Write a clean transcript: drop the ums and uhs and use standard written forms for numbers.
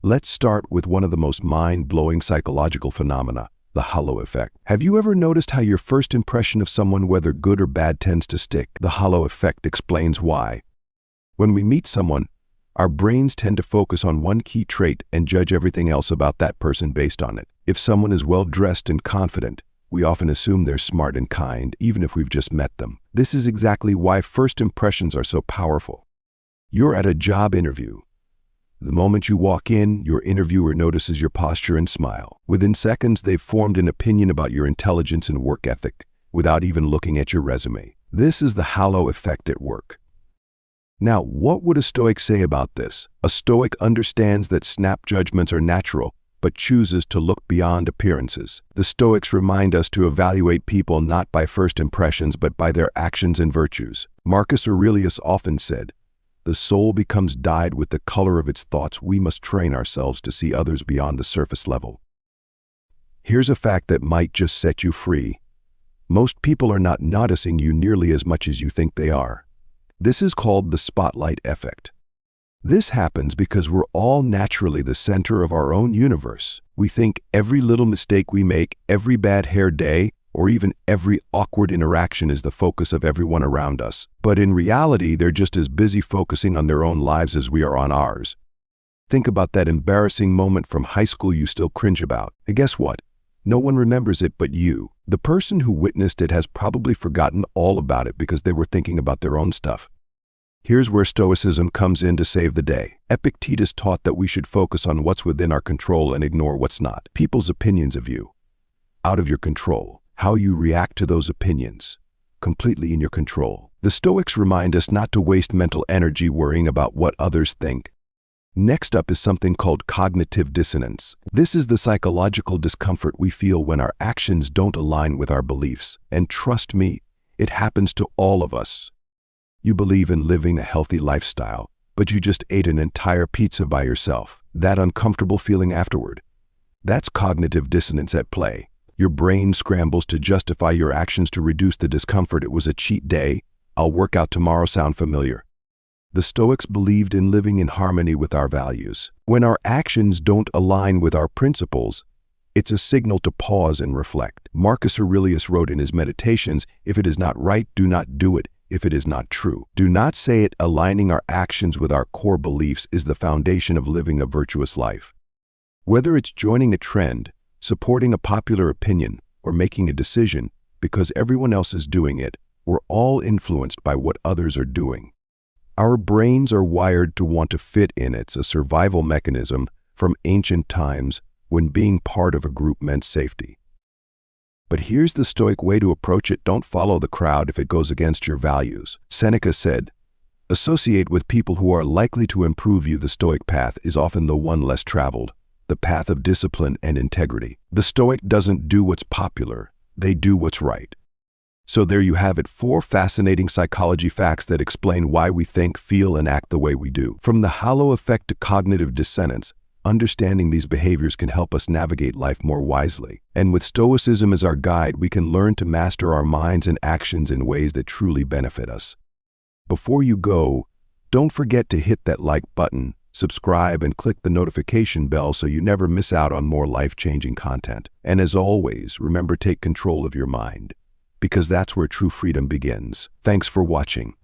Let's start with one of the most mind-blowing psychological phenomena, the halo effect. Have you ever noticed how your first impression of someone, whether good or bad, tends to stick? The halo effect explains why. When we meet someone, our brains tend to focus on one key trait and judge everything else about that person based on it. If someone is well-dressed and confident, we often assume they're smart and kind, even if we've just met them. This is exactly why first impressions are so powerful. You're at a job interview. The moment you walk in, your interviewer notices your posture and smile. Within seconds, they've formed an opinion about your intelligence and work ethic, without even looking at your resume. This is the halo effect at work. Now, what would a Stoic say about this? A Stoic understands that snap judgments are natural, but chooses to look beyond appearances. The Stoics remind us to evaluate people not by first impressions, but by their actions and virtues. Marcus Aurelius often said, "The soul becomes dyed with the color of its thoughts. We must train ourselves to see others beyond the surface level." Here's a fact that might just set you free. Most people are not noticing you nearly as much as you think they are. This is called the spotlight effect. This happens because we're all naturally the center of our own universe. We think every little mistake we make, every bad hair day, or even every awkward interaction is the focus of everyone around us. But in reality, they're just as busy focusing on their own lives as we are on ours. Think about that embarrassing moment from high school you still cringe about. And guess what? No one remembers it but you. The person who witnessed it has probably forgotten all about it because they were thinking about their own stuff. Here's where Stoicism comes in to save the day. Epictetus taught that we should focus on what's within our control and ignore what's not. People's opinions of you, out of your control. How you react to those opinions, completely in your control. The Stoics remind us not to waste mental energy worrying about what others think. Next up is something called cognitive dissonance. This is the psychological discomfort we feel when our actions don't align with our beliefs. And trust me, it happens to all of us. You believe in living a healthy lifestyle, but you just ate an entire pizza by yourself. That uncomfortable feeling afterward. That's cognitive dissonance at play. Your brain scrambles to justify your actions to reduce the discomfort. It was a cheat day. I'll work out tomorrow. Sound familiar? The Stoics believed in living in harmony with our values. When our actions don't align with our principles, it's a signal to pause and reflect. Marcus Aurelius wrote in his Meditations, "If it is not right, do not do it. If it is not true, do not say it." Aligning our actions with our core beliefs is the foundation of living a virtuous life. Whether it's joining a trend, supporting a popular opinion, or making a decision because everyone else is doing it, we're all influenced by what others are doing. Our brains are wired to want to fit in. It's a survival mechanism from ancient times when being part of a group meant safety. But here's the Stoic way to approach it. Don't follow the crowd if it goes against your values. Seneca said, "Associate with people who are likely to improve you." The Stoic path is often the one less traveled, the path of discipline and integrity. The Stoic doesn't do what's popular, they do what's right. So there you have it, 4 fascinating psychology facts that explain why we think, feel, and act the way we do. From the halo effect to cognitive dissonance, understanding these behaviors can help us navigate life more wisely. And with Stoicism as our guide, we can learn to master our minds and actions in ways that truly benefit us. Before you go, don't forget to hit that like button, subscribe, and click the notification bell so you never miss out on more life-changing content. And as always, remember, take control of your mind, because that's where true freedom begins. Thanks for watching.